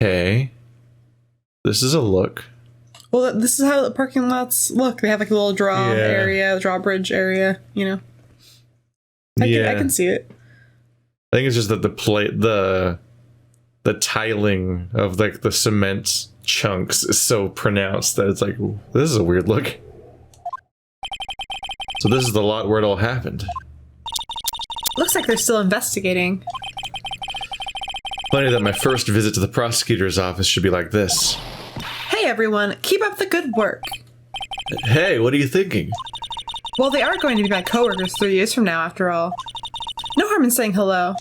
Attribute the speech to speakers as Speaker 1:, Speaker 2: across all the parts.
Speaker 1: Okay. This is a look.
Speaker 2: Well, this is how the parking lots look. They have like a little drawbridge area, you know. I can see it.
Speaker 1: I think it's just that the tiling of like the cement chunks is so pronounced that it's like, ooh, this is a weird look. So this is the lot where it all happened.
Speaker 2: Looks like they're still investigating.
Speaker 1: Funny that my first visit to the prosecutor's office should be like this.
Speaker 2: Hey everyone, keep up the good work.
Speaker 1: Hey, what are you thinking?
Speaker 2: Well, they are going to be my coworkers 3 years from now, after all. No harm in saying hello.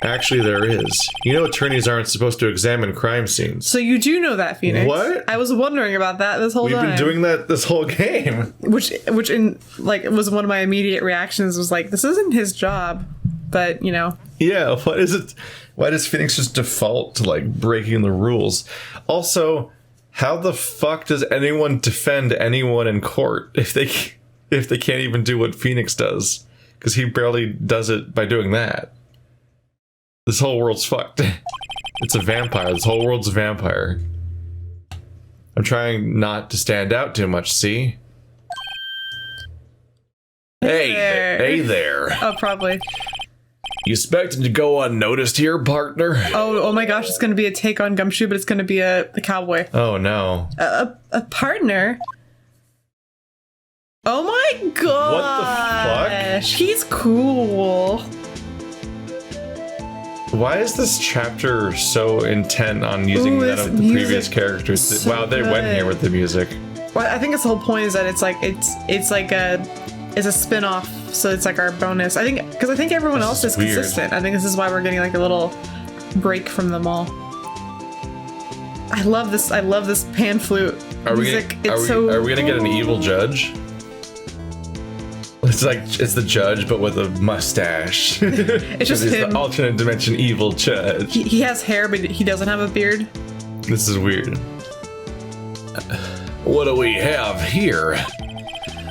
Speaker 1: Actually, there is. You know attorneys aren't supposed to examine crime scenes.
Speaker 2: So you do know that, Phoenix.
Speaker 1: What?
Speaker 2: I was wondering about that this whole time.
Speaker 1: We've been doing that this whole game.
Speaker 2: Which in, like, was one of my immediate reactions was like, this isn't his job. But, you know.
Speaker 1: Yeah, what is it? Why does Phoenix just default to, like, breaking the rules? Also, how the fuck does anyone defend anyone in court if they can't even do what Phoenix does? Because he barely does it by doing that. This whole world's fucked. It's a vampire. This whole world's a vampire. I'm trying not to stand out too much, see? Hey there.
Speaker 2: Oh, probably.
Speaker 1: You expecting to go unnoticed here, partner?
Speaker 2: Oh my gosh, it's going to be a take on Gumshoe, but it's going to be the cowboy.
Speaker 1: Oh no.
Speaker 2: A partner? Oh my gosh.
Speaker 1: What the fuck?
Speaker 2: He's cool.
Speaker 1: Why is this chapter so intent on using none of the previous characters?
Speaker 2: So
Speaker 1: wow, they went here with the music.
Speaker 2: Well, I think its whole point is that it's a spin-off, so it's like our bonus. I think because I think everyone else is consistent. I think this is why we're getting like a little break from them all. I love this pan flute music.
Speaker 1: Are we gonna get an evil judge? It's like it's the judge, but with a mustache.
Speaker 2: It's just him.
Speaker 1: The alternate dimension evil judge.
Speaker 2: He has hair, but he doesn't have a beard.
Speaker 1: This is weird. What do we have here?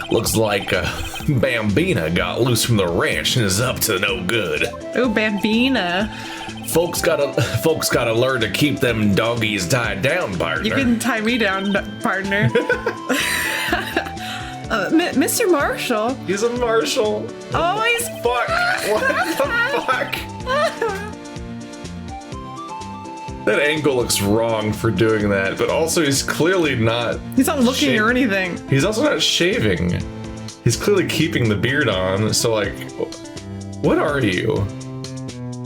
Speaker 1: Looks like Bambina got loose from the ranch and is up to no good.
Speaker 2: Oh, Bambina.
Speaker 1: Folks gotta learn to keep them doggies tied down, partner.
Speaker 2: You can tie me down, partner. Mr. Marshall.
Speaker 1: He's a marshal.
Speaker 2: Oh, he's
Speaker 1: fuck. What the fuck? That angle looks wrong for doing that, but also he's clearly not.
Speaker 2: He's not looking or anything.
Speaker 1: He's also not shaving. He's clearly keeping the beard on. So, like, what are you?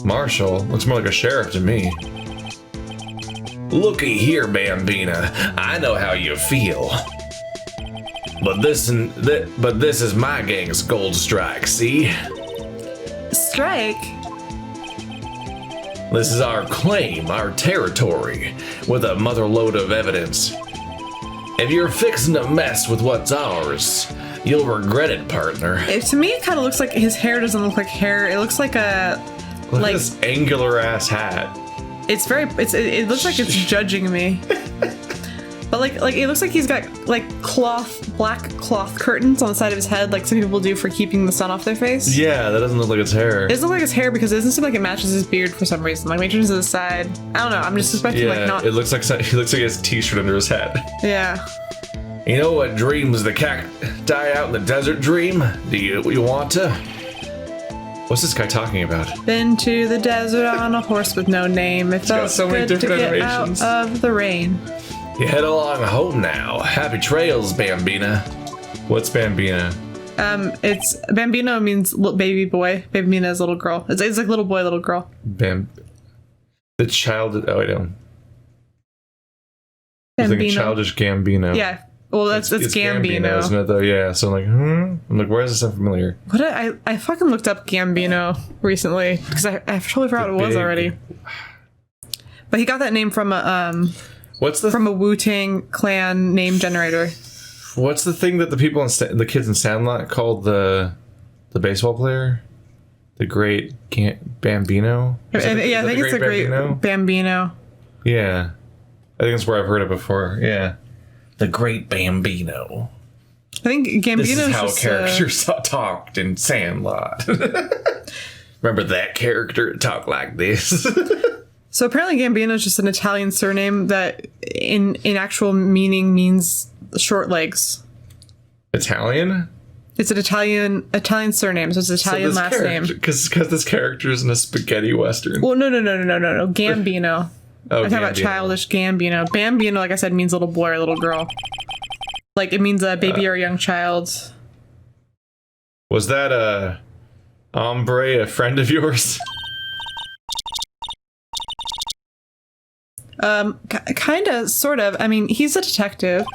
Speaker 1: Marshal looks more like a sheriff to me. Looky here, Bambina. I know how you feel. But this is my gang's gold strike, see?
Speaker 2: Strike?
Speaker 1: This is our claim, our territory, with a motherload of evidence. If you're fixing to mess with what's ours, you'll regret it, partner.
Speaker 2: To me, it kind of looks like his hair doesn't look like hair. It looks like a...
Speaker 1: Look at this angular ass hat.
Speaker 2: It's very... It looks like it's judging me. But like it looks like he's got like black cloth curtains on the side of his head, like some people do for keeping the sun off their face.
Speaker 1: Yeah, that doesn't look like his hair.
Speaker 2: It doesn't look like his hair because it doesn't seem like it matches his beard for some reason. Like maybe it's to the side. I don't know. I'm just suspecting like not.
Speaker 1: It looks like he looks like he has a t-shirt under his hat.
Speaker 2: Yeah.
Speaker 1: You know what dreams the cacti out in the desert dream? Do you want to? What's this guy talking about?
Speaker 2: Been to the desert on a horse with no name. It felt
Speaker 1: so many
Speaker 2: good to
Speaker 1: different
Speaker 2: get
Speaker 1: animations.
Speaker 2: out of the rain.
Speaker 1: You head along home now. Happy trails, Bambina. What's Bambina?
Speaker 2: It's Bambino means baby boy. Bambina is little girl. It's like little boy, little girl.
Speaker 1: The child. Oh, I don't. I'm thinking childish Gambino.
Speaker 2: Yeah. Well, that's Gambino,
Speaker 1: isn't it? Though, yeah. So I'm like, where is this sound familiar?
Speaker 2: What I fucking looked up Gambino recently because I totally forgot what it was already. But he got that name from a from a Wu-Tang Clan name generator.
Speaker 1: What's the thing that the people the kids in Sandlot called the baseball player? The Great Bambino?
Speaker 2: I think it's the Great Bambino.
Speaker 1: Yeah. I think that's where I've heard it before. Yeah. The Great Bambino.
Speaker 2: I think Gambino
Speaker 1: is how characters talked in Sandlot. Remember that character talk like this?
Speaker 2: So apparently Gambino is just an Italian surname that in actual meaning means short legs.
Speaker 1: Italian?
Speaker 2: It's an Italian surname, so it's an Italian last name.
Speaker 1: Because this character is in a spaghetti western.
Speaker 2: Well, no. Gambino.
Speaker 1: Oh,
Speaker 2: I'm talking about childish Gambino. Bambino, like I said, means little boy or little girl. Like, it means a baby or a young child.
Speaker 1: Was that a hombre, a friend of yours?
Speaker 2: Kind of, sort of. I mean, he's a detective.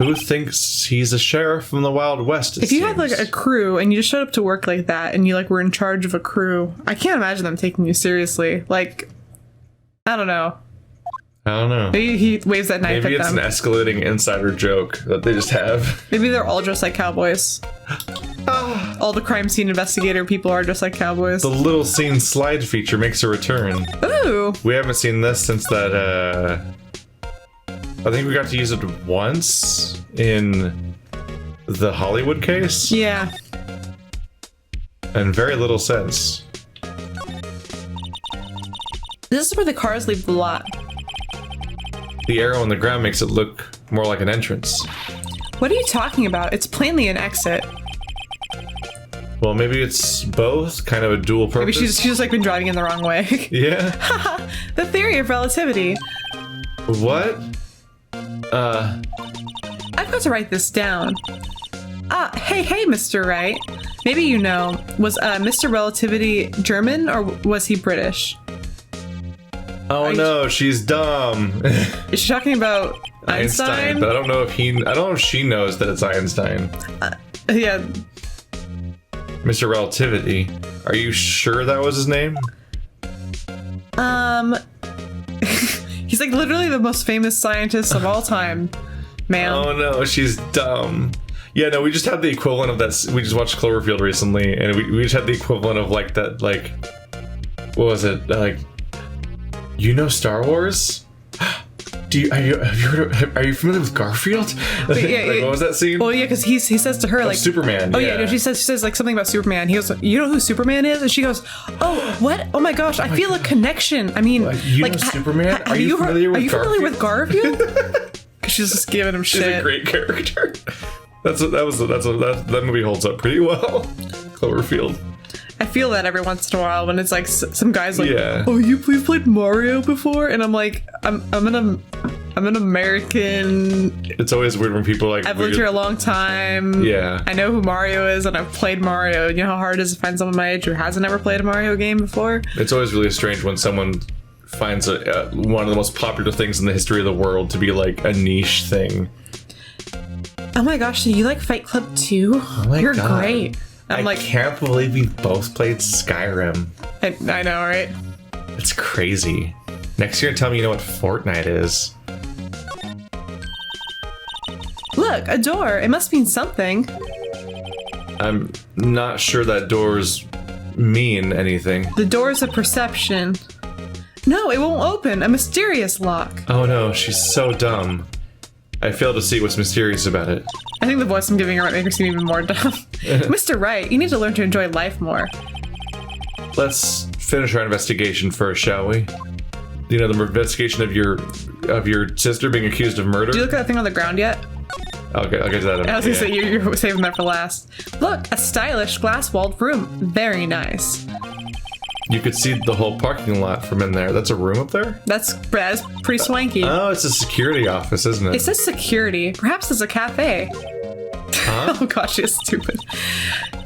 Speaker 1: Who thinks he's a sheriff from the Wild West?
Speaker 2: If you had like a crew and you just showed up to work like that and you like were in charge of a crew, I can't imagine them taking you seriously. Like, I don't know. Maybe he waves that knife at them.
Speaker 1: Maybe it's an escalating insider joke that they just have.
Speaker 2: Maybe they're all dressed like cowboys. All the crime scene investigator people are just like cowboys.
Speaker 1: The little scene slide feature makes a return.
Speaker 2: Ooh!
Speaker 1: We haven't seen this since that, I think we got to use it once in the Hollywood case.
Speaker 2: Yeah.
Speaker 1: And very little sense.
Speaker 2: This is where the cars leave the lot.
Speaker 1: The arrow on the ground makes it look more like an entrance.
Speaker 2: What are you talking about? It's plainly an exit.
Speaker 1: Well, maybe it's both, kind of a dual purpose.
Speaker 2: Maybe she's just like been driving in the wrong way.
Speaker 1: Yeah.
Speaker 2: The theory of relativity.
Speaker 1: What?
Speaker 2: I've got to write this down. Hey, Mr. Wright. Maybe you know, was Mr. Relativity German or was he British?
Speaker 1: Oh no, she's dumb.
Speaker 2: Is she talking about Einstein?
Speaker 1: But I don't know if she knows that it's Einstein.
Speaker 2: Yeah.
Speaker 1: Mr. Relativity. Are you sure that was his name?
Speaker 2: He's like literally the most famous scientist of all time, man.
Speaker 1: Oh no, she's dumb. Yeah, no, we just had the equivalent of that. We just watched Cloverfield recently, and we just had the equivalent of like that, like, what was it? Like, you know Star Wars? Are you familiar with Garfield?
Speaker 2: Yeah,
Speaker 1: what was that scene?
Speaker 2: Well, yeah, because he says to her like
Speaker 1: Superman.
Speaker 2: Oh yeah, no, she says like something about Superman. He goes, "You know who Superman is?" And she goes, "Oh, what? Oh my gosh, I feel a connection. I mean,
Speaker 1: you know Superman? Are you familiar with
Speaker 2: Garfield?" Because she's just giving him shit.
Speaker 1: She's a great character. That movie holds up pretty well. Cloverfield.
Speaker 2: I feel that every once in a while when it's like some guys like,
Speaker 1: yeah.
Speaker 2: "Oh, you've played Mario before?" And I'm like, I'm an American.
Speaker 1: It's always weird when people like.
Speaker 2: I've lived here a long time.
Speaker 1: Yeah.
Speaker 2: I know who Mario is, and I've played Mario. You know how hard it is to find someone my age who hasn't ever played a Mario game before?
Speaker 1: It's always really strange when someone finds one of the most popular things in the history of the world to be like a niche thing.
Speaker 2: Oh my gosh, so you like Fight Club too?
Speaker 1: Oh my
Speaker 2: You're
Speaker 1: God.
Speaker 2: great.
Speaker 1: I can't believe we both played Skyrim.
Speaker 2: I know, right?
Speaker 1: It's crazy. Next year, tell me you know what Fortnite is.
Speaker 2: Look, a door. It must mean something.
Speaker 1: I'm not sure that doors mean anything.
Speaker 2: The door's a perception. No, it won't open. A mysterious lock.
Speaker 1: Oh no, she's so dumb. I fail to see what's mysterious about it.
Speaker 2: I think the voice I'm giving her might make her seem even more dumb. Mr. Wright, you need to learn to enjoy life more.
Speaker 1: Let's finish our investigation first, shall we? You know, the investigation of your sister being accused of murder.
Speaker 2: Did you look at that thing on the ground yet?
Speaker 1: I'll get to that.
Speaker 2: I was gonna say you're saving that for last. Look, a stylish glass-walled room. Very nice.
Speaker 1: You could see the whole parking lot from in there. That's a room up there?
Speaker 2: That's pretty swanky.
Speaker 1: Oh, it's a security office, isn't it?
Speaker 2: It says security. Perhaps it's a cafe.
Speaker 1: Huh?
Speaker 2: Oh gosh, it's stupid.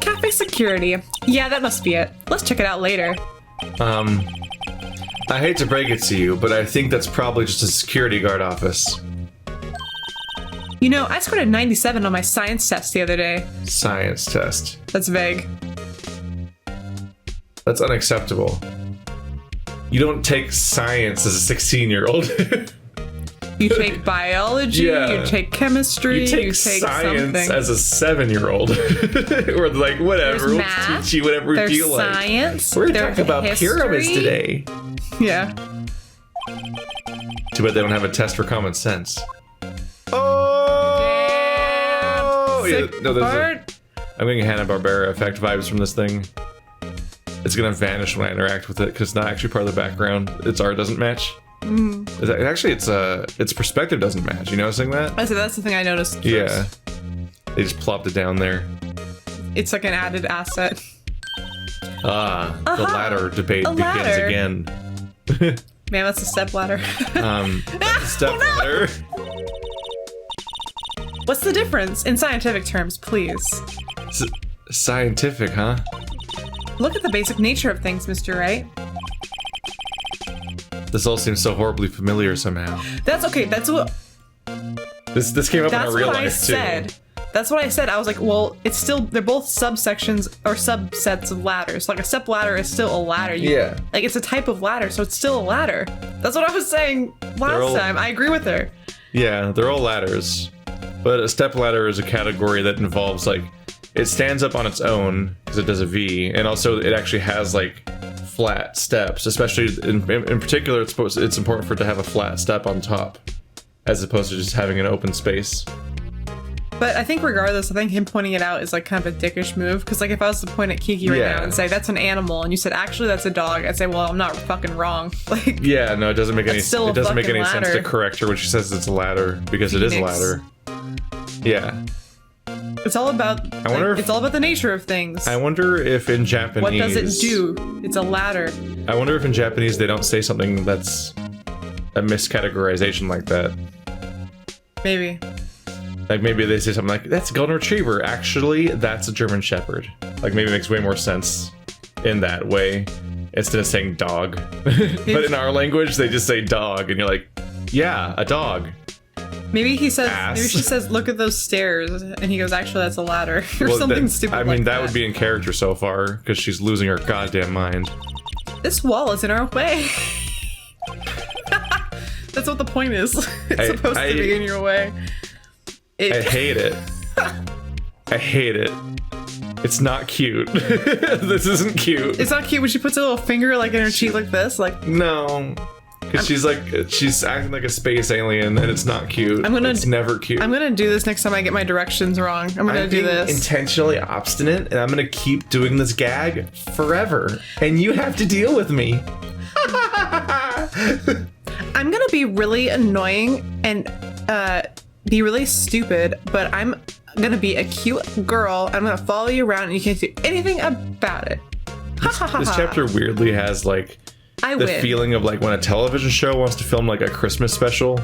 Speaker 2: Cafe security. Yeah, that must be it. Let's check it out later.
Speaker 1: I hate to break it to you, but I think that's probably just a security guard office.
Speaker 2: You know, I scored a 97 on my science test the other day.
Speaker 1: Science test.
Speaker 2: That's vague.
Speaker 1: That's unacceptable. You don't take science as a 16-year-old.
Speaker 2: You take biology,
Speaker 1: Yeah.
Speaker 2: you take chemistry,
Speaker 1: You take science
Speaker 2: something.
Speaker 1: as a 7-year-old. Or like, whatever.
Speaker 2: There's
Speaker 1: We'll
Speaker 2: math,
Speaker 1: teach you whatever we
Speaker 2: there's
Speaker 1: feel like.
Speaker 2: science,
Speaker 1: We're
Speaker 2: there's
Speaker 1: talking about
Speaker 2: history.
Speaker 1: pyramids today.
Speaker 2: Yeah.
Speaker 1: Too bad they don't have a test for common sense.
Speaker 2: Damn.
Speaker 1: Oh!
Speaker 2: Sick
Speaker 1: Yeah, no,
Speaker 2: part.
Speaker 1: I'm getting Hanna-Barbera effect vibes from this thing. it's gonna vanish when I interact with it because it's not actually part of the background. Its art doesn't match. Actually, its perspective doesn't match. You noticing that?
Speaker 2: I said that's the thing I noticed first.
Speaker 1: Yeah. They just plopped it down there.
Speaker 2: It's like an added asset.
Speaker 1: The ladder debate begins again.
Speaker 2: Man, that's a step ladder.
Speaker 1: Step ladder.
Speaker 2: What's the difference in scientific terms, please?
Speaker 1: Scientific, huh?
Speaker 2: Look at the basic nature of things, Mr. Wright.
Speaker 1: This all seems so horribly familiar somehow.
Speaker 2: That's okay. That's what.
Speaker 1: This came up in our real life too.
Speaker 2: Said. That's what I said. I was like, well, it's still, they're both subsections or subsets of ladders. Like a step ladder is still a ladder.
Speaker 1: Yeah.
Speaker 2: Like it's a type of ladder, so it's still a ladder. That's what I was saying last time. I agree with her.
Speaker 1: Yeah, they're all ladders. But a step ladder is a category that involves like, it stands up on its own because it does a V, and also it actually has like flat steps. Especially in particular, it's important for it to have a flat step on top, as opposed to just having an open space.
Speaker 2: But I think regardless, I think him pointing it out is like kind of a dickish move. Because like if I was to point at Kiki right now and say that's an animal, and you said actually that's a dog, I'd say, well, I'm not fucking wrong. Like
Speaker 1: yeah, no, it doesn't make any sense to correct her when she says it's a ladder because it is a ladder. Yeah.
Speaker 2: It's all about it's all about the nature of things.
Speaker 1: I wonder if in Japanese,
Speaker 2: what does it do? It's a ladder.
Speaker 1: I wonder if in Japanese they don't say something that's a miscategorization like that.
Speaker 2: Maybe.
Speaker 1: Like maybe they say something like, that's a golden retriever. Actually, that's a German shepherd. Like maybe it makes way more sense in that way instead of saying dog. But in our language, they just say dog, and you're like, yeah, a dog.
Speaker 2: Maybe he says, maybe she says, look at those stairs, and he goes, actually, that's a ladder, or something stupid. I mean,
Speaker 1: that would be in character so far because she's losing her goddamn mind.
Speaker 2: This wall is in our way. That's what the point is. It's supposed to be in your way.
Speaker 1: I hate it. I hate it. It's not cute. This isn't cute.
Speaker 2: It's not cute when she puts a little finger like in her cheek like this. Like
Speaker 1: no, because she's acting like a space alien, and it's not cute. It's never cute.
Speaker 2: I'm gonna do this next time I get my directions wrong. I'm gonna do this.
Speaker 1: Intentionally obstinate, and I'm gonna keep doing this gag forever, and you have to deal with me.
Speaker 2: I'm gonna be really annoying and be really stupid, but I'm gonna be a cute girl. I'm gonna follow you around and you can't do anything about it.
Speaker 1: This chapter weirdly has like the feeling of like when a television show wants to film like a Christmas special,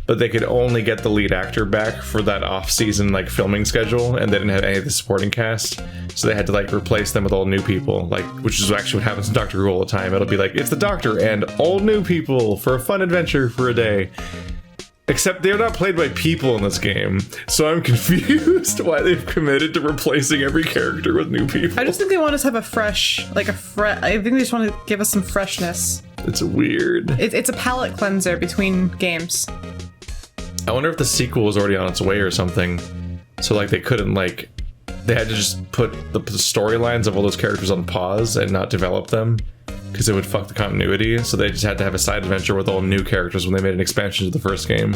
Speaker 1: but they could only get the lead actor back for that off-season like filming schedule, and they didn't have any of the supporting cast, so they had to like replace them with all new people, like, which is actually what happens in Doctor Who all the time. It'll be like, it's the Doctor and all new people for a fun adventure for a day. Except they're not played by people in this game, so I'm confused why they've committed to replacing every character with new people.
Speaker 2: I just think they want us to have a fresh, I think they just want to give us some freshness.
Speaker 1: It's weird.
Speaker 2: It's a palate cleanser between games.
Speaker 1: I wonder if the sequel was already on its way or something, so like they couldn't like, they had to just put the storylines of all those characters on pause and not develop them, because it would fuck the continuity, so they just had to have a side adventure with all new characters when they made an expansion to the first game.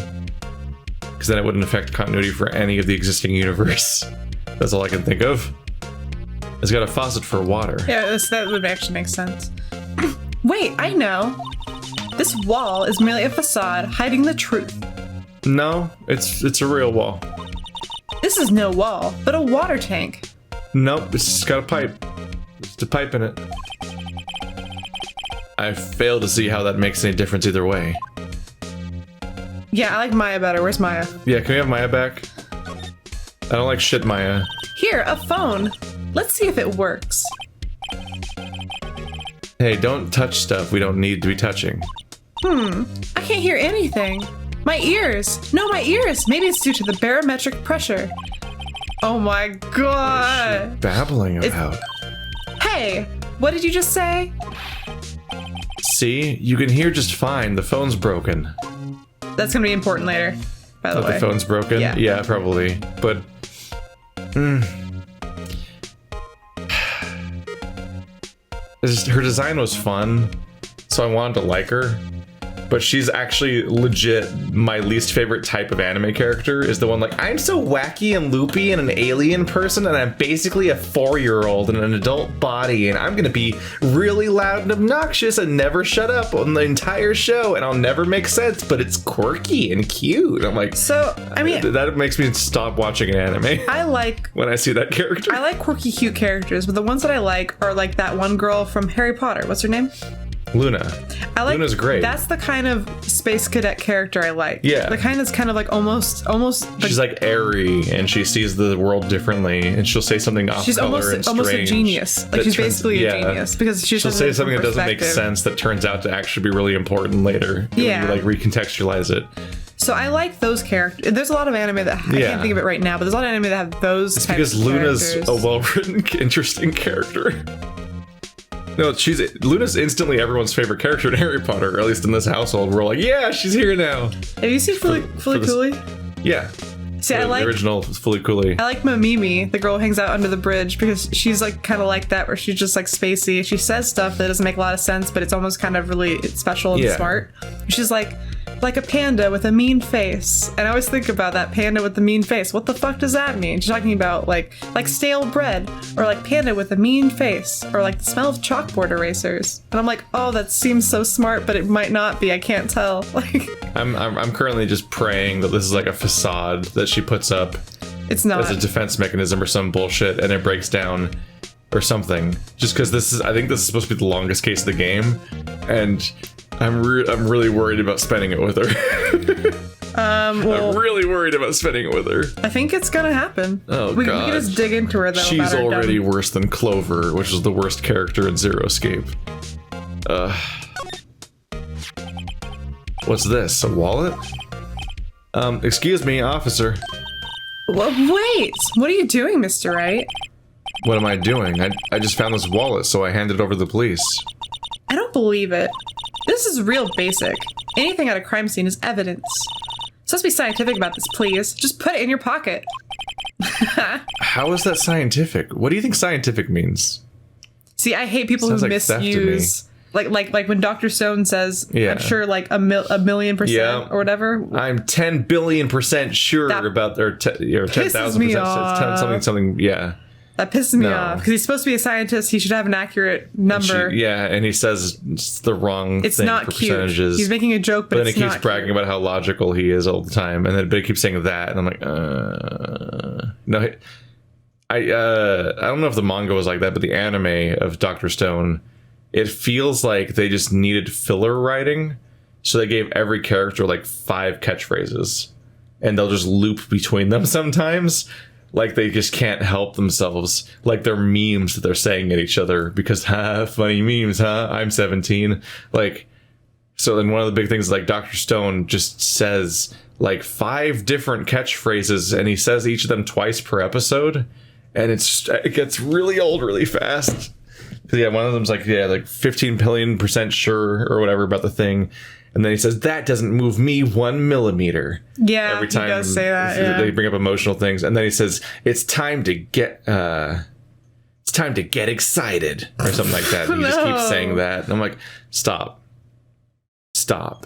Speaker 1: Because then it wouldn't affect continuity for any of the existing universe. That's all I can think of. It's got a faucet for water.
Speaker 2: Yeah, that would actually make sense. Wait, I know! This wall is merely a facade hiding the truth.
Speaker 1: No, it's a real wall.
Speaker 2: This is no wall, but a water tank.
Speaker 1: Nope, it's just got a pipe. Just a pipe in it. I fail to see how that makes any difference either way.
Speaker 2: Yeah, I like Maya better. Where's Maya?
Speaker 1: Yeah, can we have Maya back? I don't like shit, Maya.
Speaker 2: Here, a phone. Let's see if it works.
Speaker 1: Hey, don't touch stuff we don't need to be touching.
Speaker 2: I can't hear anything. My ears. No, my ears. Maybe it's due to the barometric pressure. Oh my god.
Speaker 1: What is she babbling about?
Speaker 2: Hey, what did you just say?
Speaker 1: See, you can hear just fine. The phone's broken.
Speaker 2: That's gonna be important later, by the way.
Speaker 1: The phone's broken? Yeah, probably. But her design was fun, so I wanted to like her. but she's actually legit my least favorite type of anime character. Is the one like, I'm so wacky and loopy and an alien person, and I'm basically a 4-year-old in an adult body, and I'm gonna be really loud and obnoxious and never shut up on the entire show, and I'll never make sense, but it's quirky and cute. I'm like,
Speaker 2: so I mean,
Speaker 1: that makes me stop watching an anime.
Speaker 2: I like
Speaker 1: when I see that character.
Speaker 2: I like quirky, cute characters, but the ones that I like are like that one girl from Harry Potter. What's her name?
Speaker 1: Luna.
Speaker 2: I like
Speaker 1: Luna's great.
Speaker 2: That's the kind of space cadet character I like.
Speaker 1: Yeah.
Speaker 2: The kind that's kind of like almost.
Speaker 1: She's like airy, and she sees the world differently, and she'll say something off color and strange.
Speaker 2: She's almost a genius. Like she's basically a genius because she'll
Speaker 1: say something that doesn't make sense that turns out to actually be really important later.
Speaker 2: Yeah.
Speaker 1: When you like recontextualize it.
Speaker 2: So I like those characters. There's a lot of anime that I can't think of it right now, but there's a lot of anime that have those.
Speaker 1: It's
Speaker 2: types
Speaker 1: because
Speaker 2: of
Speaker 1: Luna's
Speaker 2: characters.
Speaker 1: a well-written, interesting character. No, Luna's instantly everyone's favorite character in Harry Potter, or at least in this household. We're like, yeah, she's here now.
Speaker 2: Have you seen Fully Cooley?
Speaker 1: Yeah.
Speaker 2: See,
Speaker 1: the original Fully Cooley.
Speaker 2: I like Mimimi, the girl who hangs out under the bridge, because she's like kind of like that, where she's just like spacey. She says stuff that doesn't make a lot of sense, but it's almost kind of really special and smart. She's like a panda with a mean face, and I always think about that panda with the mean face. What the fuck does that mean? She's talking about like stale bread, or like panda with a mean face, or like the smell of chalkboard erasers. And I'm like, oh, that seems so smart, but it might not be. I can't tell. Like,
Speaker 1: I'm currently just praying that this is like a facade that she puts up.
Speaker 2: It's not
Speaker 1: as a defense mechanism or some bullshit, and it breaks down or something. Just because I think this is supposed to be the longest case of the game, and I'm really worried about spending it with her. I'm really worried about spending it with her.
Speaker 2: I think it's gonna happen.
Speaker 1: Oh,
Speaker 2: we
Speaker 1: God.
Speaker 2: can just dig into her though.
Speaker 1: She's already worse than Clover, which is the worst character in Zero Escape. What's this? A wallet? Excuse me, officer.
Speaker 2: Well, wait! What are you doing, Mr. Wright?
Speaker 1: What am I doing? I just found this wallet, so I handed it over to the police.
Speaker 2: I don't believe it. This is real basic. Anything at a crime scene is evidence. So let's be scientific about this, please. Just put it in your pocket.
Speaker 1: How is that scientific? What do you think scientific means?
Speaker 2: See, I hate people who misuse... Like when Dr. Stone says, I'm sure like a million percent or whatever.
Speaker 1: I'm 10 billion% sure about, or 10,000%, something, yeah.
Speaker 2: That pisses me off because he's supposed to be a scientist. He should have an accurate number.
Speaker 1: And he says it's the wrong thing
Speaker 2: not
Speaker 1: for
Speaker 2: cute.
Speaker 1: Percentages.
Speaker 2: He's making a joke, but
Speaker 1: then
Speaker 2: it's
Speaker 1: he
Speaker 2: not
Speaker 1: keeps bragging about how logical he is all the time, and then but he keeps saying that, and I'm like, no. I don't know if the manga was like that, but the anime of Dr. Stone, it feels like they just needed filler writing, so they gave every character like 5 catchphrases, and they'll just loop between them sometimes. Like they just can't help themselves. Like they're memes that they're saying at each other because, funny memes, I'm 17. Like, so then one of the big things is like Dr. Stone just says like 5 different catchphrases, and he says each of them twice per episode, and it gets really old really fast. Yeah, one of them's like 15 billion% sure or whatever about the thing. And then he says, that doesn't move me 1 millimeter.
Speaker 2: Yeah,
Speaker 1: every time
Speaker 2: he does say that. Yeah.
Speaker 1: They bring up emotional things. And then he says, it's time to get excited or something like that. And he just keeps saying that. And I'm like, stop.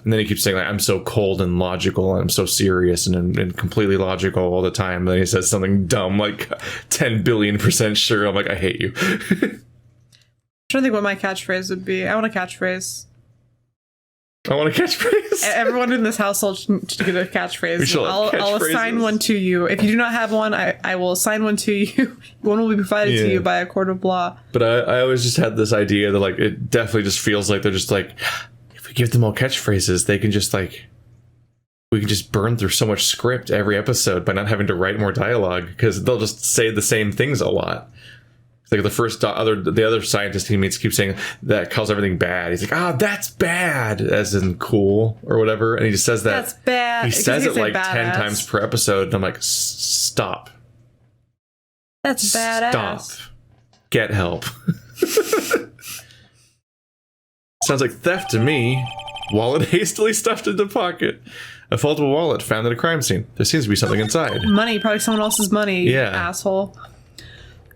Speaker 1: And then he keeps saying, like, I'm so cold and logical. And I'm so serious and completely logical all the time. And then he says something dumb like 10 billion% sure. I'm like, I hate you.
Speaker 2: I'm trying to think what my catchphrase would be. I want a catchphrase. Everyone in this household should get a catchphrase. I'll assign one to you. If you do not have one, I will assign one to you. One will be provided to you by a court of law.
Speaker 1: But I always just had this idea that like it definitely just feels like they're just like, if we give them all catchphrases, they can just like, we can just burn through so much script every episode by not having to write more dialogue because they'll just say the same things a lot. Like the other scientist he meets keeps saying that calls everything bad. He's like, that's bad, as in cool or whatever. And he just says that.
Speaker 2: That's bad.
Speaker 1: He says it like 10 times per episode. And I'm like, stop.
Speaker 2: That's badass.
Speaker 1: Stop. Get help. Sounds like theft to me. Wallet hastily stuffed into pocket. A foldable wallet found at a crime scene. There seems to be something inside.
Speaker 2: Money, probably someone else's money,
Speaker 1: Yeah.
Speaker 2: asshole.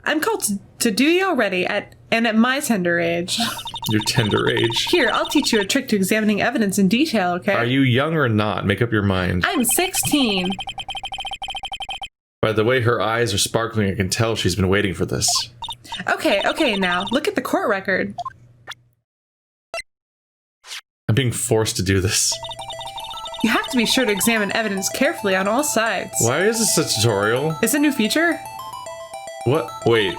Speaker 2: I'm called to duty already at my tender age.
Speaker 1: your tender age.
Speaker 2: Here, I'll teach you a trick to examining evidence in detail, okay?
Speaker 1: Are you young or not? Make up your mind.
Speaker 2: I'm 16.
Speaker 1: By the way her eyes are sparkling, I can tell she's been waiting for this.
Speaker 2: Okay, now, look at the court record.
Speaker 1: I'm being forced to do this.
Speaker 2: You have to be sure to examine evidence carefully on all sides.
Speaker 1: Why is this a tutorial?
Speaker 2: It's a new feature?
Speaker 1: What? Wait.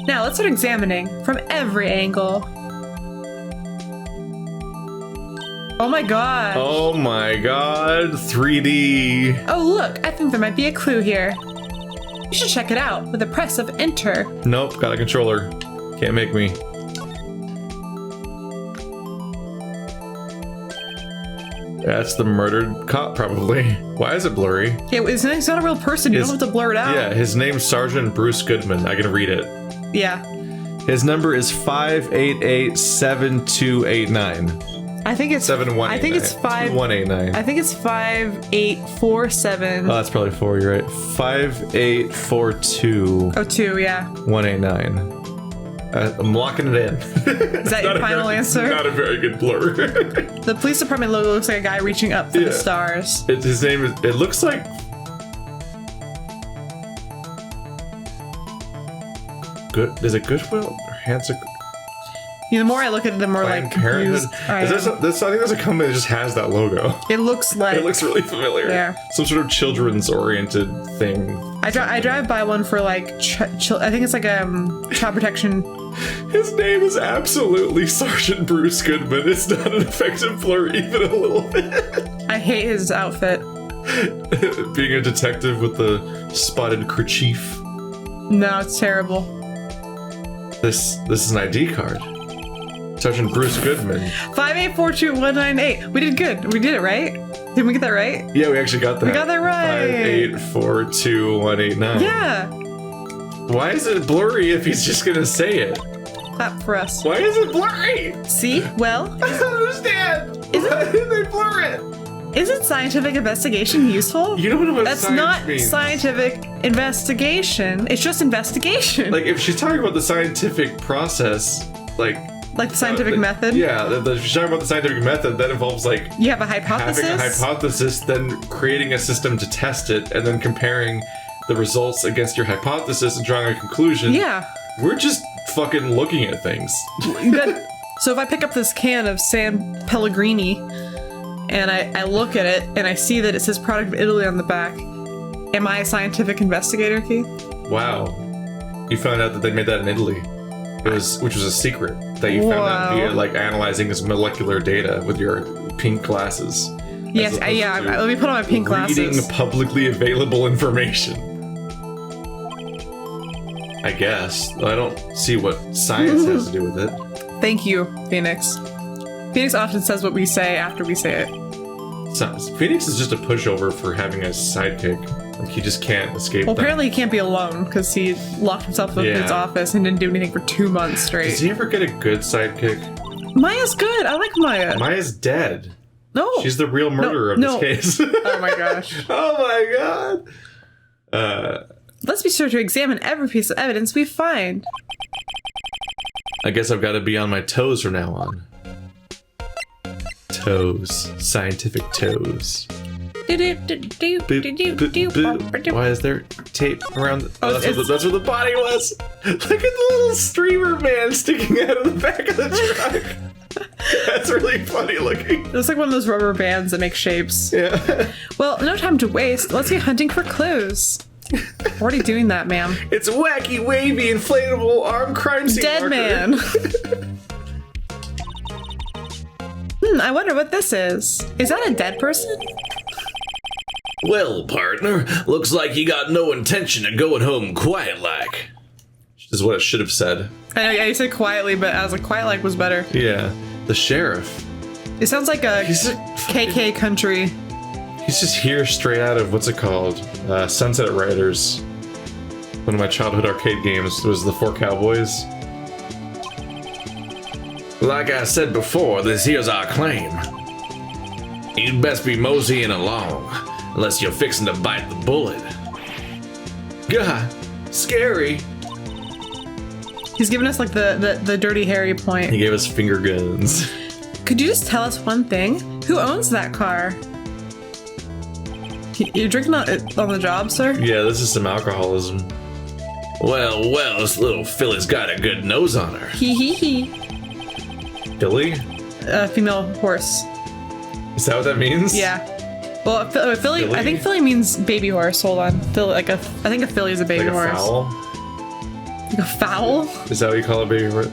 Speaker 2: Now, let's start examining from every angle. Oh my god.
Speaker 1: Oh my god, 3D.
Speaker 2: Oh look, I think there might be a clue here. You should check it out with a press of enter.
Speaker 1: Nope, got a controller. Can't make me. That's the murdered cop, probably. Why is it blurry?
Speaker 2: Yeah, it's not a real person. You don't have to blur it out.
Speaker 1: Yeah, his name's Sergeant Bruce Goodman. I can read it.
Speaker 2: Yeah.
Speaker 1: His number is 588-7289.
Speaker 2: I think it's
Speaker 1: 7189.
Speaker 2: I think it's
Speaker 1: 2189.
Speaker 2: I think it's 5847.
Speaker 1: Oh, that's probably 4. You're right. 5842.
Speaker 2: Oh, 2, yeah.
Speaker 1: 189. I'm locking it in.
Speaker 2: Is that your final answer?
Speaker 1: Not a very good blur.
Speaker 2: The police department logo looks like a guy reaching up for the stars.
Speaker 1: His name is. It looks like. Good. Is it Goodwill or Hansa?
Speaker 2: The more I look at it, the more like confused I am.
Speaker 1: I think there's a company that just has that logo.
Speaker 2: It looks like.
Speaker 1: It looks really familiar.
Speaker 2: Yeah.
Speaker 1: Some sort of children's-oriented thing.
Speaker 2: I drive by one for like. I think it's like child protection.
Speaker 1: His name is absolutely Sergeant Bruce Goodman. It's not an effective blur even a little bit.
Speaker 2: I hate his outfit.
Speaker 1: Being a detective with the spotted kerchief.
Speaker 2: No, it's terrible.
Speaker 1: This is an ID card. Sergeant Bruce Goodman.
Speaker 2: 5842198. We did good. We did it right. Didn't we get that right?
Speaker 1: Yeah, we actually got that.
Speaker 2: We got that right.
Speaker 1: 5842189.
Speaker 2: Yeah.
Speaker 1: Why is it blurry if he's just gonna say it?
Speaker 2: Clap for us.
Speaker 1: Why is it blurry?
Speaker 2: See? Well,
Speaker 1: I don't understand. Why did they blur it?
Speaker 2: Isn't scientific investigation useful?
Speaker 1: You don't know what
Speaker 2: That's
Speaker 1: science
Speaker 2: not
Speaker 1: means.
Speaker 2: Scientific investigation. It's just investigation.
Speaker 1: Like, if she's talking about the scientific process, like
Speaker 2: the scientific method?
Speaker 1: Yeah, if she's talking about the scientific method, that involves, like...
Speaker 2: You have a hypothesis?
Speaker 1: Having a hypothesis, then creating a system to test it, and then comparing the results against your hypothesis and drawing a conclusion.
Speaker 2: Yeah.
Speaker 1: We're just fucking looking at things.
Speaker 2: Good. So if I pick up this can of San Pellegrini, and I look at it, and I see that it says product of Italy on the back, am I a scientific investigator, Keith?
Speaker 1: Wow. You found out that they made that in Italy. Which was a secret that you found out via like analyzing this molecular data with your pink glasses.
Speaker 2: Yes, yeah. Let me put on my pink glasses.
Speaker 1: Reading publicly available information. I guess. I don't see what science has to do with it.
Speaker 2: Thank you, Phoenix. Phoenix often says what we say after we say it.
Speaker 1: Phoenix is just a pushover for having a sidekick. Like, he just can't escape.
Speaker 2: Well, apparently he can't be alone because he locked himself up in his office and didn't do anything for 2 months straight.
Speaker 1: Does he ever get a good sidekick?
Speaker 2: Maya's good. I like Maya.
Speaker 1: Maya's dead.
Speaker 2: No.
Speaker 1: She's the real murderer of this case.
Speaker 2: Oh my gosh.
Speaker 1: Oh my god.
Speaker 2: Let's be sure to examine every piece of evidence we find.
Speaker 1: I guess I've got to be on my toes from now on. Toes. Scientific toes. Why is there tape around? That's where the body was. Look at the little streamer man sticking out of the back of the truck. That's really funny looking.
Speaker 2: It's like one of those rubber bands that make shapes.
Speaker 1: Yeah.
Speaker 2: Well, no time to waste. Let's get hunting for clues. Already doing that, ma'am.
Speaker 1: It's a wacky, wavy, inflatable armed crime scene
Speaker 2: dead
Speaker 1: marker.
Speaker 2: Man. I wonder what this is. Is that a dead person?
Speaker 1: Well, partner, looks like you got no intention of going home quiet-like. Is what it should have said.
Speaker 2: I know, yeah, you said quietly, but I was like, quiet-like was better.
Speaker 1: Yeah. The sheriff.
Speaker 2: It sounds like a KK country.
Speaker 1: He's just here straight out of, what's it called? Sunset Riders. One of my childhood arcade games was the 4 Cowboys. Like I said before, this here's our claim. You'd best be moseying along, unless you're fixing to bite the bullet. God, scary.
Speaker 2: He's giving us like the dirty Harry point.
Speaker 1: He gave us finger guns.
Speaker 2: Could you just tell us one thing? Who owns that car? You're drinking on the job, sir?
Speaker 1: Yeah, this is some alcoholism. Well, this little filly's got a good nose on her.
Speaker 2: He.
Speaker 1: Filly?
Speaker 2: Female horse.
Speaker 1: Is that what that means?
Speaker 2: Yeah. Well, filly. I think filly means baby horse. Hold on. I think a filly is a baby horse.
Speaker 1: Fowl?
Speaker 2: Like a fowl?
Speaker 1: Is that what you call a baby horse?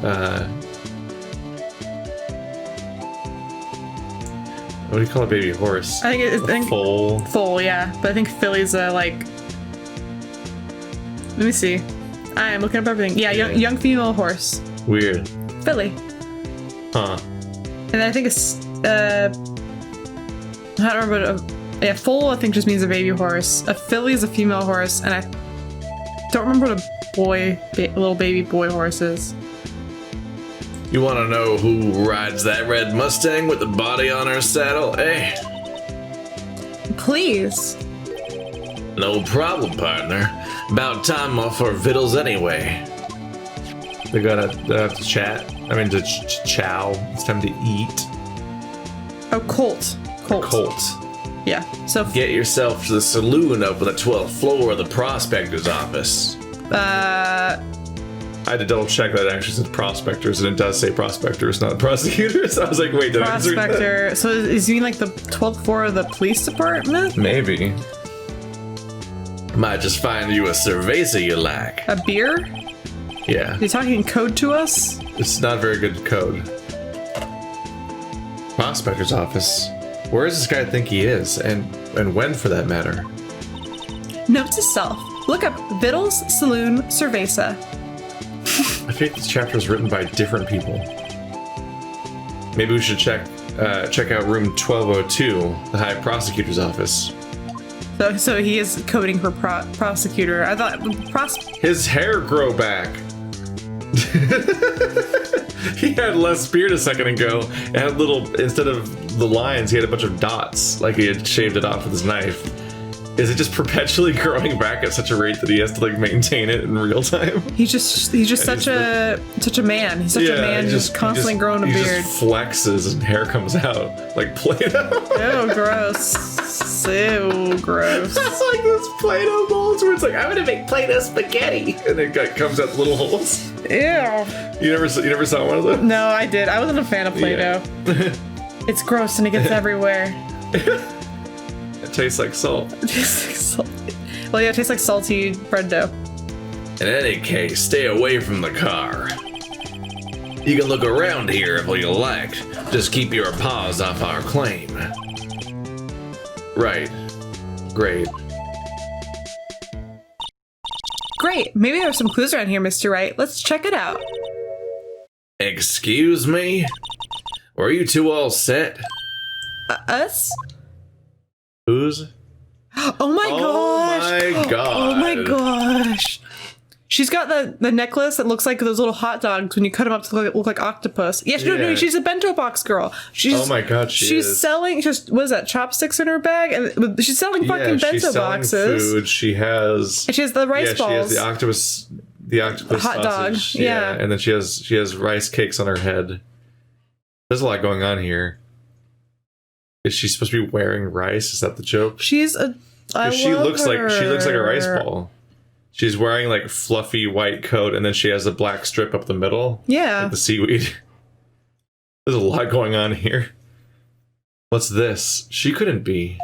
Speaker 1: What do you call a baby horse?
Speaker 2: I think
Speaker 1: foal.
Speaker 2: Foal, yeah. But I think filly's like. Let me see. I am looking up everything. Yeah, young female horse.
Speaker 1: Weird.
Speaker 2: Filly.
Speaker 1: Huh.
Speaker 2: And I think it's I don't remember. Yeah, foal I think just means a baby horse. A filly is a female horse, and I don't remember what a little baby boy horse is.
Speaker 1: You want to know who rides that red Mustang with the body on her saddle, eh?
Speaker 2: Please.
Speaker 1: No problem, partner. About time off our vittles anyway. They have to chat. I mean, to chow. It's time to eat.
Speaker 2: Oh, Colt. Yeah. So
Speaker 1: get yourself to the saloon up on the 12th floor of the prospector's office. I had to double check that it actually said prospectors, and it does say prospectors, not prosecutors. So I was like, wait, did
Speaker 2: prospector? So is he mean like the 12th floor of the police department?
Speaker 1: Maybe. Might just find you a cerveza you like.
Speaker 2: A beer?
Speaker 1: Yeah.
Speaker 2: Are you talking code to us?
Speaker 1: It's not very good code. Prospector's office. Where does this guy think he is? And when, for that matter?
Speaker 2: Note to self. Look up Vittles Saloon Cerveza.
Speaker 1: I think this chapter was written by different people. Maybe we should check out room 1202, the High Prosecutor's office.
Speaker 2: So he is coding for prosecutor. I thought
Speaker 1: his hair grow back. He had less beard a second ago. It had instead of the lines, he had a bunch of dots, like he had shaved it off with his knife. Is it just perpetually growing back at such a rate that he has to like maintain it in real time?
Speaker 2: He's just such a man. He's such a man who's constantly growing a beard.
Speaker 1: He just flexes and hair comes out like Play-Doh.
Speaker 2: Oh, gross. So gross.
Speaker 1: It's like those Play-Doh molds where it's like, I'm gonna make Play-Doh spaghetti, and it comes out little holes.
Speaker 2: Ew.
Speaker 1: You never saw one of those?
Speaker 2: No, I did. I wasn't a fan of Play-Doh. Yeah. It's gross and it gets everywhere.
Speaker 1: It tastes like salt.
Speaker 2: It tastes like salt. Well, yeah, it tastes like salty bread dough.
Speaker 1: In any case, stay away from the car. You can look around here if you like. Just keep your paws off our claim. Right. Great.
Speaker 2: Great. Maybe there's some clues around here, Mr. Wright. Let's check it out.
Speaker 1: Excuse me? Were you two all set?
Speaker 2: Us?
Speaker 1: Who's?
Speaker 2: Oh my gosh!
Speaker 1: Oh my god!
Speaker 2: Oh my gosh! She's got the necklace that looks like those little hot dogs when you cut them up to look like octopus. Yeah, no, she's a bento box girl.
Speaker 1: Oh my god,
Speaker 2: she's selling. What is that? Chopsticks in her bag, and she's selling fucking bento boxes.
Speaker 1: Food. She has.
Speaker 2: And she has the rice balls.
Speaker 1: She has the octopus
Speaker 2: hot
Speaker 1: sausage.
Speaker 2: dog. Yeah,
Speaker 1: and then she has rice cakes on her head. There's a lot going on here. Is she supposed to be wearing rice? Is that the joke?
Speaker 2: She looks
Speaker 1: like a rice ball. She's wearing like fluffy white coat, and then she has a black strip up the middle.
Speaker 2: Yeah,
Speaker 1: like the seaweed. There's a lot going on here. What's this? She couldn't be.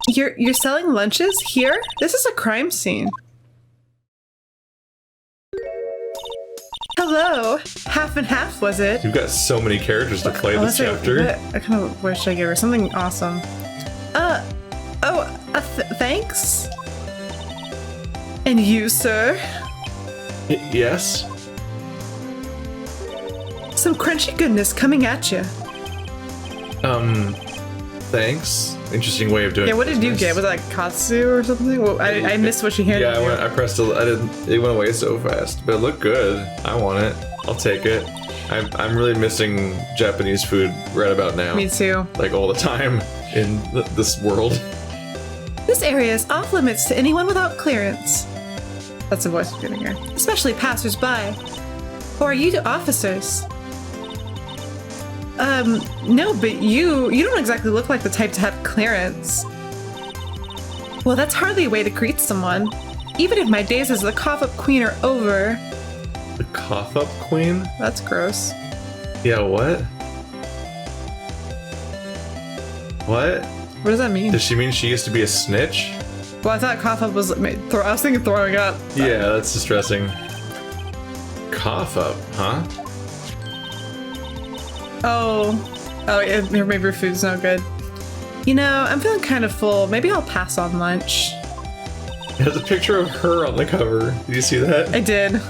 Speaker 2: You're selling lunches here? This is a crime scene. Hello. Half and half, was it?
Speaker 1: You've got so many characters to play this chapter.
Speaker 2: I kind of wish I gave her something awesome. Thanks. And you, sir?
Speaker 1: Yes?
Speaker 2: Some crunchy goodness coming at you.
Speaker 1: Thanks. Interesting way of doing it.
Speaker 2: Yeah, what did you get? Was it like katsu or something? Well, I missed what she handed you.
Speaker 1: I pressed it went away so fast. But it looked good. I want it. I'll take it. I'm really missing Japanese food right about now.
Speaker 2: Me too.
Speaker 1: Like all the time in this world.
Speaker 2: This area is off limits to anyone without clearance. That's the voice we're getting here. Especially passers-by. Or are you officers? No, but you don't exactly look like the type to have clearance. Well, that's hardly a way to greet someone. Even if my days as the cough-up queen are over.
Speaker 1: The cough-up queen?
Speaker 2: That's gross.
Speaker 1: Yeah, what? What?
Speaker 2: What does that mean?
Speaker 1: Does she mean she used to be a snitch?
Speaker 2: Well, I thought cough-up was... I was thinking throwing up.
Speaker 1: Yeah, that's distressing. Cough-up, huh?
Speaker 2: Oh, yeah, maybe your food's no good. You know, I'm feeling kind of full. Maybe I'll pass on lunch.
Speaker 1: There's a picture of her on the cover. Did you see that?
Speaker 2: I did.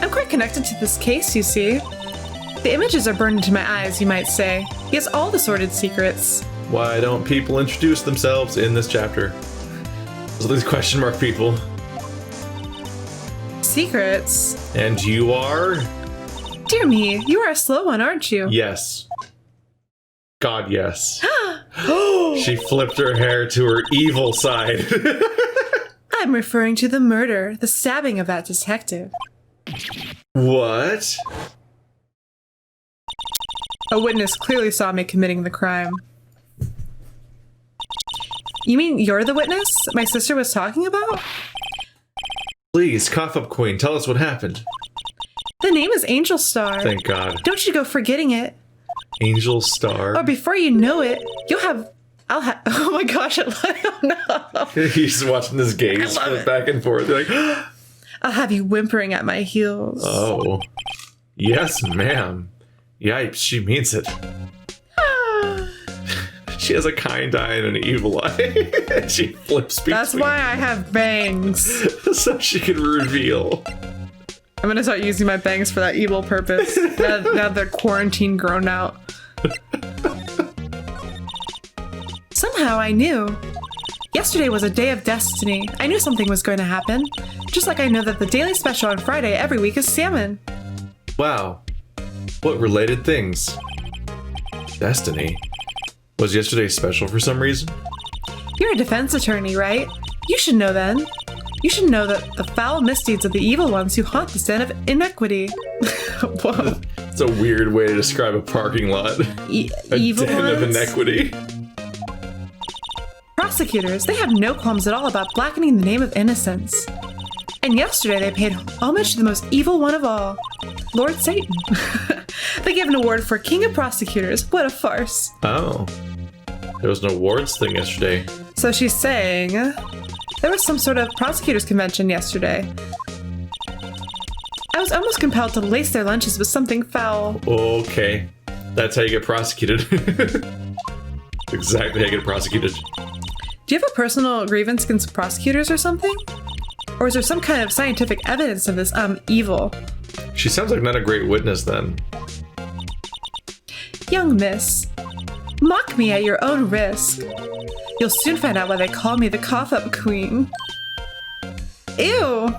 Speaker 2: I'm quite connected to this case, you see. The images are burned into my eyes, you might say. He has all the sordid secrets.
Speaker 1: Why don't people introduce themselves in this chapter? Those are these question mark people.
Speaker 2: Secrets?
Speaker 1: And you are?
Speaker 2: Dear me, you are a slow one, aren't you?
Speaker 1: Yes. God, yes. She flipped her hair to her evil side.
Speaker 2: I'm referring to the murder, the stabbing of that detective.
Speaker 1: What?
Speaker 2: A witness clearly saw me committing the crime. You mean you're the witness my sister was talking about?
Speaker 1: Please, cough up queen, tell us what happened.
Speaker 2: The name is Angel Star.
Speaker 1: Thank God.
Speaker 2: Don't you go forgetting it.
Speaker 1: Angel Star.
Speaker 2: Or before you know it, I'll have, oh my gosh, oh no.
Speaker 1: He's just watching this gaze flip back and forth. They're like,
Speaker 2: I'll have you whimpering at my heels.
Speaker 1: oh. Yes, ma'am. Yipes, she means it. She has a kind eye and an evil eye. She flips between.
Speaker 2: That's why I have bangs.
Speaker 1: So she can reveal.
Speaker 2: I'm gonna start using my bangs for that evil purpose. now they're quarantine grown out. Somehow I knew. Yesterday was a day of destiny. I knew something was going to happen. Just like I know that the daily special on Friday every week is salmon.
Speaker 1: Wow. What related things? Destiny? Was yesterday special for some reason?
Speaker 2: You're a defense attorney, right? You should know then. You should know that the foul misdeeds of the evil ones who haunt this den of inequity. Whoa.
Speaker 1: It's a weird way to describe a parking lot.
Speaker 2: Evil
Speaker 1: den
Speaker 2: ones?
Speaker 1: of inequity.
Speaker 2: Prosecutors, they have no qualms at all about blackening the name of innocence. And yesterday they paid homage to the most evil one of all, Lord Satan. They gave an award for King of Prosecutors. What a farce.
Speaker 1: Oh. There was an awards thing yesterday.
Speaker 2: So she's saying there was some sort of prosecutors convention yesterday. I was almost compelled to lace their lunches with something foul.
Speaker 1: Okay. That's how you get prosecuted. Exactly how you get prosecuted.
Speaker 2: Do you have a personal grievance against prosecutors or something? Or is there some kind of scientific evidence of this evil?
Speaker 1: She sounds like not a great witness then.
Speaker 2: Young miss, mock me at your own risk. You'll soon find out why they call me the cough-up queen. Ew!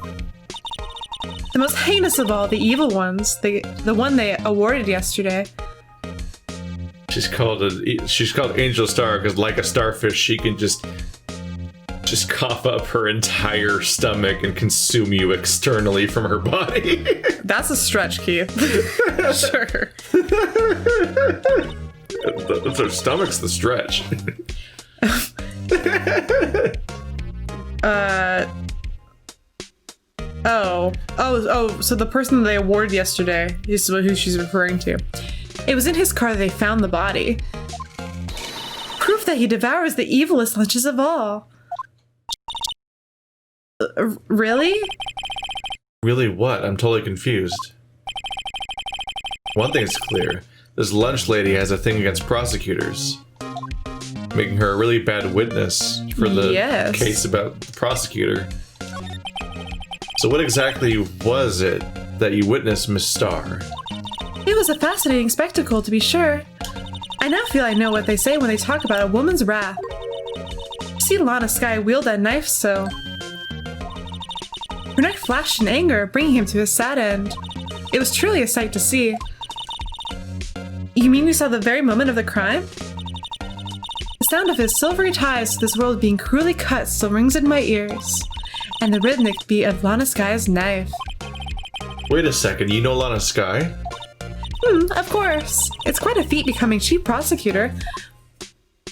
Speaker 2: The most heinous of all the evil ones, the one they awarded yesterday.
Speaker 1: She's called Angel Star because, like a starfish, she can just cough up her entire stomach and consume you externally from her body.
Speaker 2: That's a stretch, Keith. Sure.
Speaker 1: Her stomach's the stretch.
Speaker 2: Oh, so the person they awarded yesterday is who she's referring to. It was in his car that they found the body. Proof that he devours the evilest lunches of all. Really?
Speaker 1: Really what? I'm totally confused. One thing's clear. This lunch lady has a thing against prosecutors. Making her a really bad witness for the case about the prosecutor. So what exactly was it that you witnessed, Miss Starr?
Speaker 2: It was a fascinating spectacle, to be sure. I now feel I know what they say when they talk about a woman's wrath. See Lana Skye wield that knife so. Her knife flashed in anger, bringing him to his sad end. It was truly a sight to see. You mean you saw the very moment of the crime? The sound of his silvery ties to this world being cruelly cut still rings in my ears. and the rhythmic beat of Lana Sky's knife.
Speaker 1: Wait a second, you know Lana Sky?
Speaker 2: Of course. It's quite a feat becoming chief prosecutor.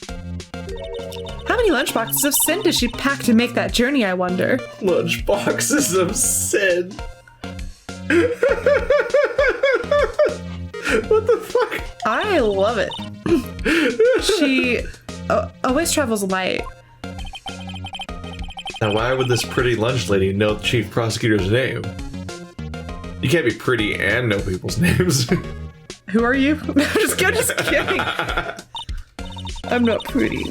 Speaker 2: How many lunchboxes of sin does she pack to make that journey, I wonder?
Speaker 1: Lunchboxes of sin. What the fuck?
Speaker 2: I love it. She always travels light.
Speaker 1: Now, why would this pretty lunch lady know the chief prosecutor's name? You can't be pretty and know people's names.
Speaker 2: Who are you? I'm just kidding. I'm not pretty.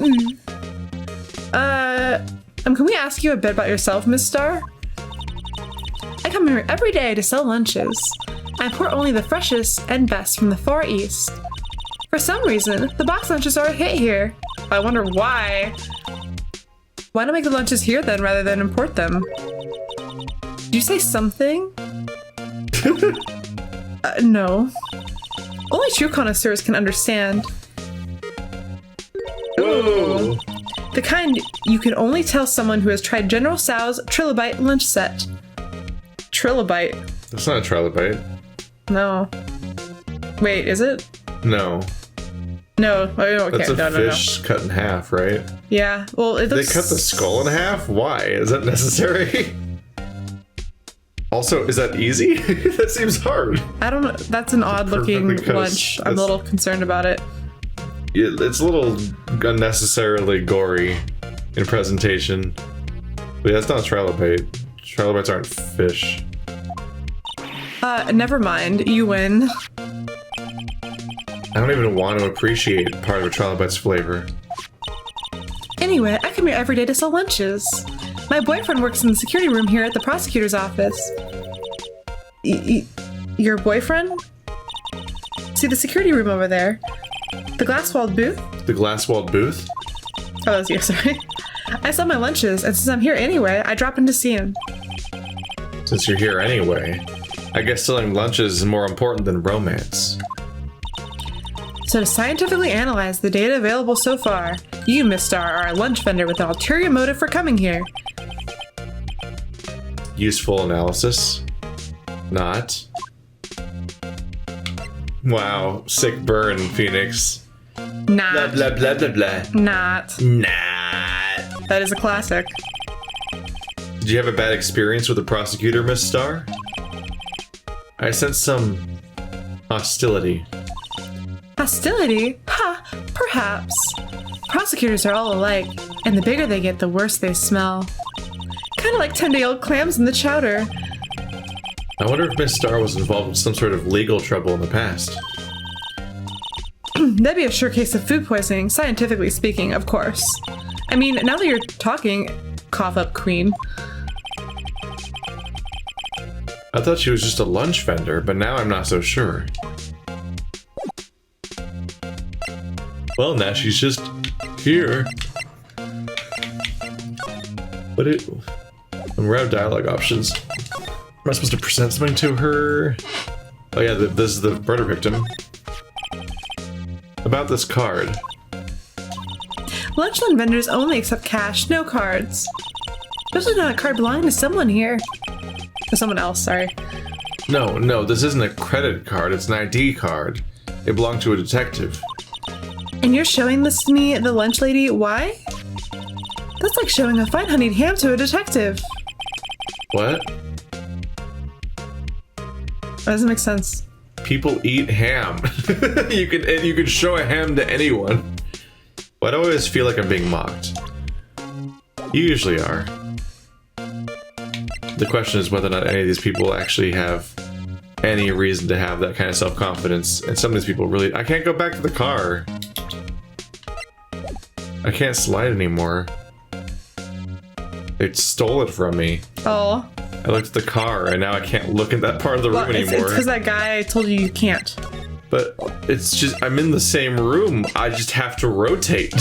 Speaker 2: Can we ask you a bit about yourself, Miss Star? I come here every day to sell lunches. I import only the freshest and best from the Far East. For some reason, the box lunches are a hit here. I wonder why. Why not make the lunches here then, rather than import them? Did you say something? No. Only true connoisseurs can understand.
Speaker 1: Whoa.
Speaker 2: The kind you can only tell someone who has tried General Tso's Trilobite lunch set. Trilobite?
Speaker 1: That's not a trilobite.
Speaker 2: No. Wait, is it?
Speaker 1: No.
Speaker 2: No. Oh, okay.
Speaker 1: That's a
Speaker 2: no,
Speaker 1: fish cut in half, right?
Speaker 2: Yeah. Well, it looks...
Speaker 1: They cut the skull in half? Why? Is that necessary? Also, is that easy? That seems hard.
Speaker 2: I don't know. That's an odd-looking lunch. I'm a little concerned about it.
Speaker 1: It's a little unnecessarily gory in presentation. But yeah, that's not a trilobite. Trilobites aren't fish.
Speaker 2: Never mind. You win.
Speaker 1: I don't even want to appreciate part of a trilobite's flavor.
Speaker 2: Anyway, I come here every day to sell lunches. My boyfriend works in the security room here at the prosecutor's office. Your boyfriend? See the security room over there? The glass-walled booth?
Speaker 1: The glass-walled booth?
Speaker 2: Oh, that's you, sorry. I sell my lunches, and since I'm here anyway, I drop in to see him.
Speaker 1: Since you're here anyway, I guess selling lunches is more important than romance.
Speaker 2: So to scientifically analyze the data available so far, you, Miss Star, are a lunch vendor with an ulterior motive for coming here.
Speaker 1: Useful analysis. Not. Wow, sick burn, Phoenix.
Speaker 2: Not.
Speaker 1: Blah, blah, blah, blah, blah.
Speaker 2: Not.
Speaker 1: Not.
Speaker 2: That is a classic.
Speaker 1: Did you have a bad experience with the prosecutor, Miss Star? I sense some hostility.
Speaker 2: Hostility? Ha! Perhaps. Prosecutors are all alike, and the bigger they get, the worse they smell. Kind of like 10-day-old clams in the chowder.
Speaker 1: I wonder if Miss Star was involved in some sort of legal trouble in the past.
Speaker 2: That'd be a sure case of food poisoning, scientifically speaking, of course. I mean, now that you're talking, cough up queen.
Speaker 1: I thought she was just a lunch vendor, but now I'm not so sure. Well, now she's just here. But we're out of dialogue options. Am I supposed to present something to her? Oh yeah, this is the murder victim. About this card.
Speaker 2: Lunchland vendors only accept cash, no cards. Especially not a card belonging to someone here. To someone else, sorry.
Speaker 1: No, this isn't a credit card, it's an ID card. It belonged to a detective.
Speaker 2: And you're showing this to me, the lunch lady, why? That's like showing a fine honeyed ham to a detective.
Speaker 1: What?
Speaker 2: That doesn't make sense.
Speaker 1: People eat ham. You can show a ham to anyone. Why do I always feel like I'm being mocked? You usually are. The question is whether or not any of these people actually have any reason to have that kind of self-confidence. And some of these people really... I can't go back to the car. I can't slide anymore. They stole it from me.
Speaker 2: Oh.
Speaker 1: I looked at the car and now I can't look at that part of the room anymore.
Speaker 2: It's because that guy told you can't.
Speaker 1: But it's just, I'm in the same room. I just have to rotate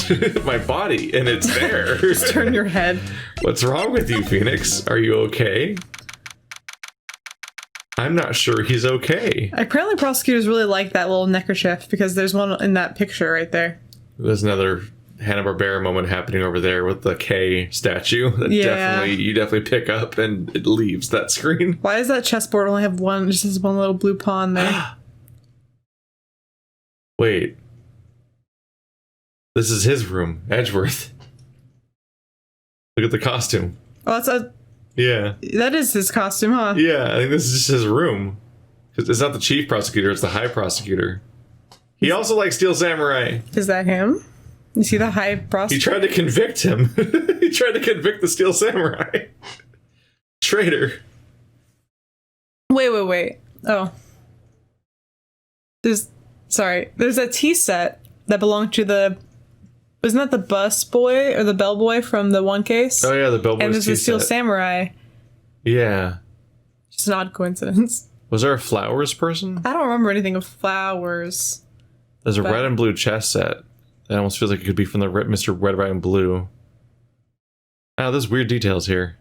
Speaker 1: my body and it's there.
Speaker 2: Just turn your head.
Speaker 1: What's wrong with you, Phoenix? Are you okay? I'm not sure he's okay.
Speaker 2: Apparently prosecutors really like that little neckerchief because there's one in that picture right there.
Speaker 1: There's another Hanna-Barbera moment happening over there with the K statue that you definitely pick up, and it leaves that screen.
Speaker 2: Why does that chessboard only have just this one little blue pawn there?
Speaker 1: Wait. This is his room, Edgeworth. Look at the costume.
Speaker 2: Oh, that is his costume, huh?
Speaker 1: Yeah, I think this is just his room. It's not the chief prosecutor, it's the high prosecutor. He also likes Steel Samurai.
Speaker 2: Is that him? You see the high prosecutor?
Speaker 1: He tried to convict him. He tried to convict the Steel Samurai. Traitor.
Speaker 2: Wait. Oh. There's a tea set that belonged to the... Wasn't that the bus boy or the bellboy from the one case?
Speaker 1: Oh yeah, the bellboy.
Speaker 2: And there's the Steel Samurai.
Speaker 1: Yeah.
Speaker 2: Just an odd coincidence.
Speaker 1: Was there a flowers person?
Speaker 2: I don't remember anything of flowers.
Speaker 1: There's a red and blue chess set. It almost feels like it could be from the Mr. Red, White, and Blue. Oh, there's weird details here.